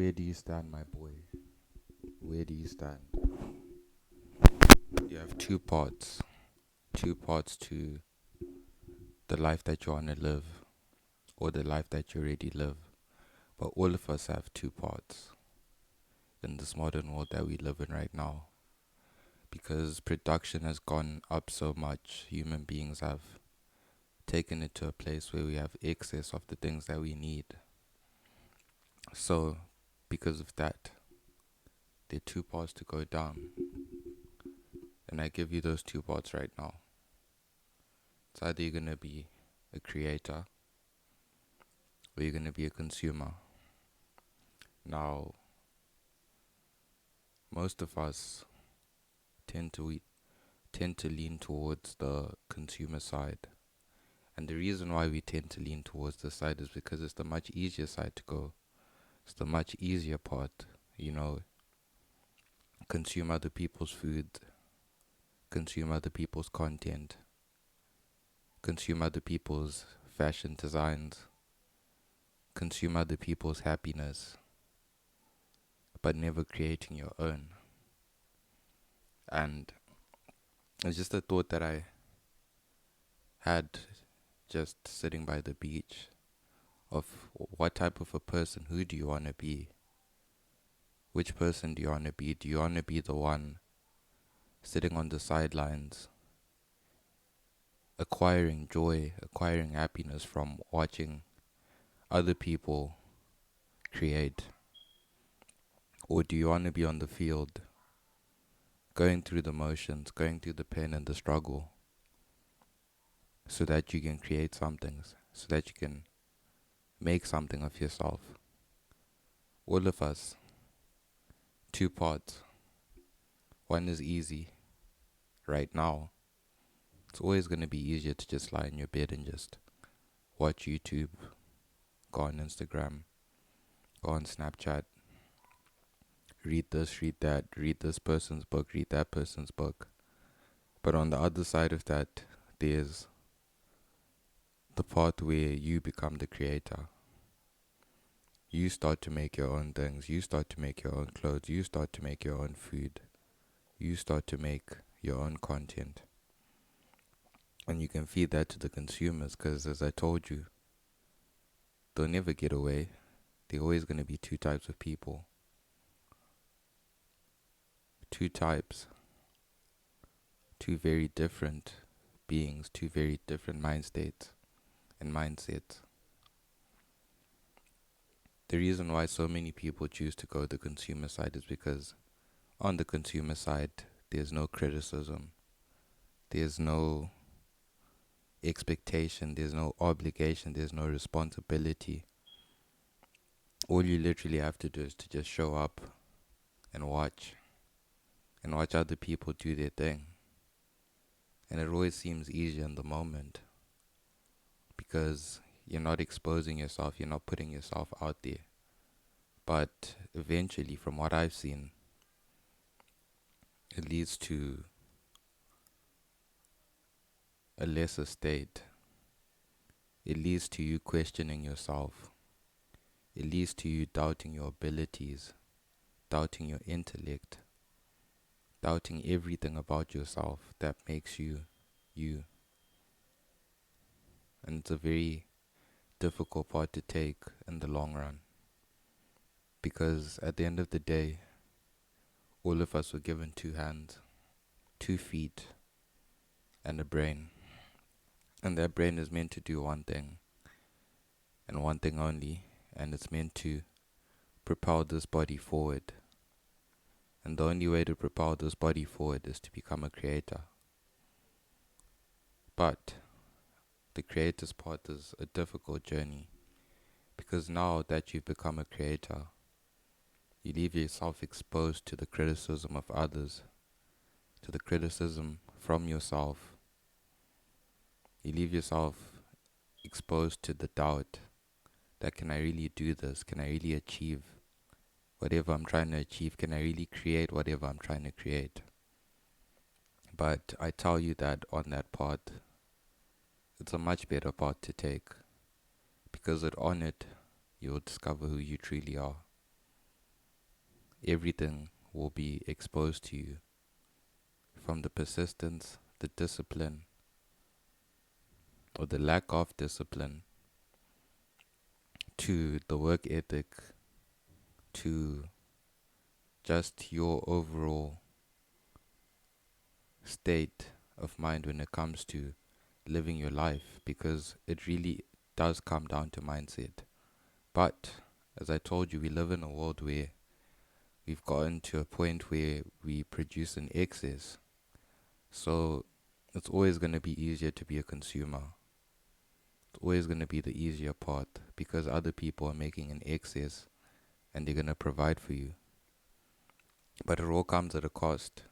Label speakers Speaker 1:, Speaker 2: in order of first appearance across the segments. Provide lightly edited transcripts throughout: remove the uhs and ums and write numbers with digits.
Speaker 1: Where do you stand, my boy? Where do you stand? You have two parts to the life that you want to live, or the life that you already live. But all of us have two parts in this modern world that we live in right now. Because production has gone up so much, human beings have taken it to a place where we have excess of the things that we need. So, because of that, there are two parts to go down. And I give you those two parts right now. It's either you're going to be a creator or you're going to be a consumer. Now, most of us tend to lean towards the consumer side. And the reason why we tend to lean towards this side is because it's the much easier side to go. It's the much easier part, consume other people's food, consume other people's content, consume other people's fashion designs, consume other people's happiness, but never creating your own. And it's just a thought that I had just sitting by the beach of what type of a person, who do you want to be? Which person do you want to be? Do you want to be the one sitting on the sidelines, acquiring joy, acquiring happiness from watching other people create? Or do you want to be on the field, going through the motions, going through the pain and the struggle, so that you can create something, so that you can make something of yourself? All of us, two parts. One is easy right now. It's always going to be easier to just lie in your bed and just watch YouTube, go on Instagram, go on Snapchat, read this, read that, read this person's book, read that person's book. But on the other side of that, there's the part where you become the creator. You start to make your own things. You start to make your own clothes. You start to make your own food. You start to make your own content. And you can feed that to the consumers because, as I told you, they'll never get away. There are always going to be two types of people. Two types. Two very different beings. Two very different mind states and mindsets. The reason why so many people choose to go the consumer side is because on the consumer side, there's no criticism. There's no expectation. There's no obligation. There's no responsibility. All you literally have to do is to just show up and watch other people do their thing. And it always seems easier in the moment because you're not exposing yourself, you're not putting yourself out there. But eventually, from what I've seen, it leads to a lesser state. It leads to you questioning yourself. It leads to you doubting your abilities, doubting your intellect, doubting everything about yourself that makes you, you. And it's a very difficult part to take in the long run. Because at the end of the day, all of us were given two hands, 2 feet, and a brain. And that brain is meant to do one thing, and one thing only, and it's meant to propel this body forward. And the only way to propel this body forward is to become a creator. But the creator's part is a difficult journey, because now that you've become a creator, you leave yourself exposed to the criticism of others, to the criticism from yourself. You leave yourself exposed to the doubt that, can I really do this? Can I really achieve whatever I'm trying to achieve? Can I really create whatever I'm trying to create? But I tell you that on that path, it's a much better path to take, because on it, you'll discover who you truly are. everything will be exposed to you, from the persistence, the discipline, or the lack of discipline, to the work ethic, to just your overall state of mind when it comes to living your life, because it really does come down to mindset. But as I told you, we live in a world where we've gotten to a point where we produce an excess. So it's always going to be easier to be a consumer. It's always going to be the easier part because other people are making an excess and they're going to provide for you. But it all comes at a cost.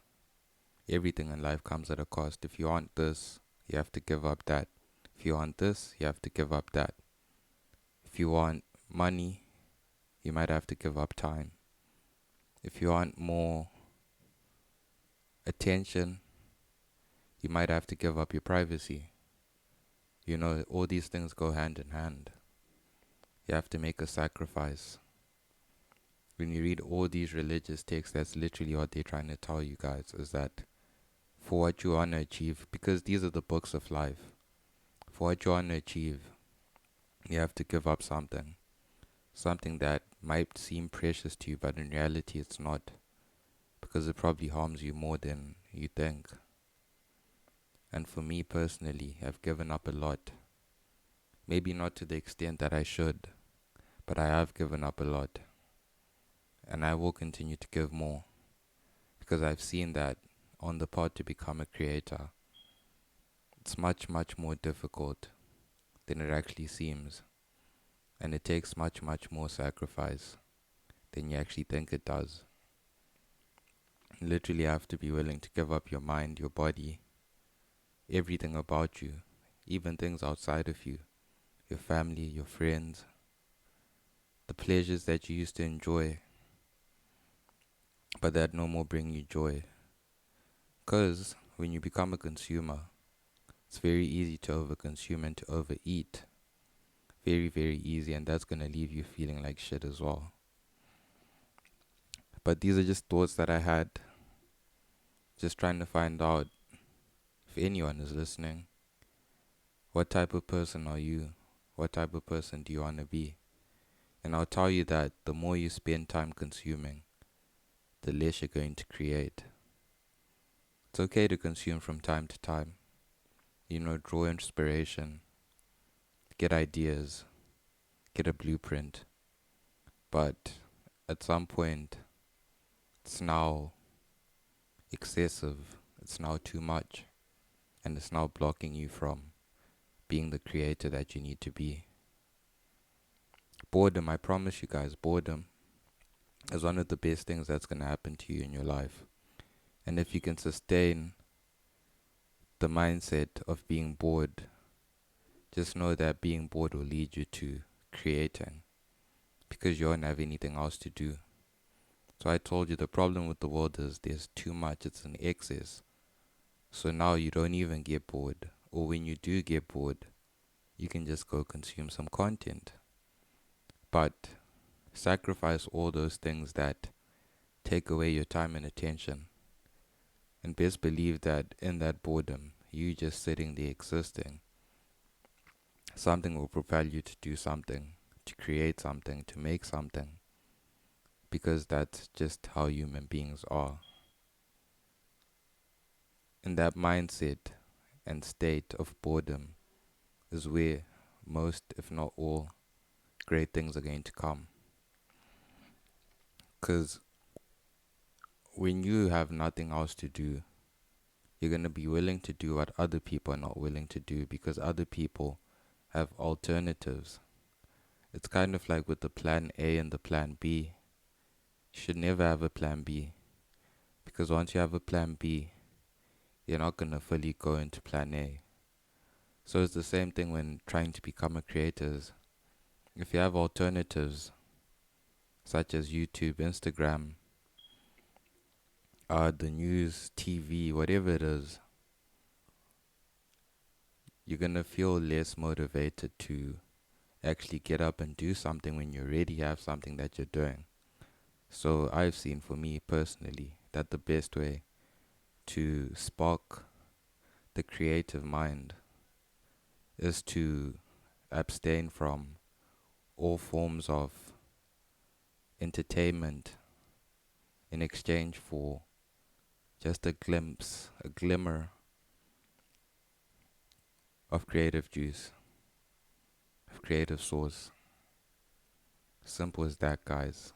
Speaker 1: Everything in life comes at a cost. If you want this, you have to give up that. If you want this, you have to give up that. If you want money, you might have to give up time. If you want more attention, you might have to give up your privacy. You know, all these things go hand in hand. You have to make a sacrifice. When you read all these religious texts, that's literally what they're trying to tell you guys, is that for what you want to achieve, because these are the books of life, for what you want to achieve, you have to give up something. Something that might seem precious to you, but in reality it's not, because it probably harms you more than you think. And for me personally, I've given up a lot. Maybe not to the extent that I should, but I have given up a lot. And I will continue to give more, because I've seen that on the path to become a creator, it's much, much more difficult than it actually seems. And it takes much, much more sacrifice than you actually think it does. You literally have to be willing to give up your mind, your body, everything about you, even things outside of you, your family, your friends, the pleasures that you used to enjoy, but that no more bring you joy. Because when you become a consumer, it's very easy to overconsume and to overeat. Very, very easy, and that's going to leave you feeling like shit as well. But these are just thoughts that I had, just trying to find out if anyone is listening. What type of person are you? What type of person do you want to be? And I'll tell you that the more you spend time consuming, the less you're going to create. It's okay to consume from time to time. You know, draw inspiration, get ideas, get a blueprint. But at some point, it's now excessive, it's now too much, and it's now blocking you from being the creator that you need to be. Boredom, I promise you guys, boredom is one of the best things that's going to happen to you in your life. And if you can sustain the mindset of being bored, just know that being bored will lead you to creating, because you won't have anything else to do. So I told you the problem with the world is there's too much, it's an excess. So now you don't even get bored. Or when you do get bored, you can just go consume some content. But sacrifice all those things that take away your time and attention. And best believe that in that boredom, you just sitting there existing, something will propel you to do something, to create something, to make something. Because that's just how human beings are. In that mindset and state of boredom is where most, if not all, great things are going to come. Because when you have nothing else to do, you're going to be willing to do what other people are not willing to do, because other people have alternatives. It's kind of like with the plan A and the plan B. You should never have a plan B, because once you have a plan B, you're not going to fully go into plan A. So it's the same thing when trying to become a creator. If you have alternatives, such as YouTube, Instagram, the news, TV, whatever it is, you're going to feel less motivated to actually get up and do something when you already have something that you're doing. So I've seen for me personally that the best way to spark the creative mind is to abstain from all forms of entertainment in exchange for just a glimpse, a glimmer of creative juice, of creative source. Simple as that, guys.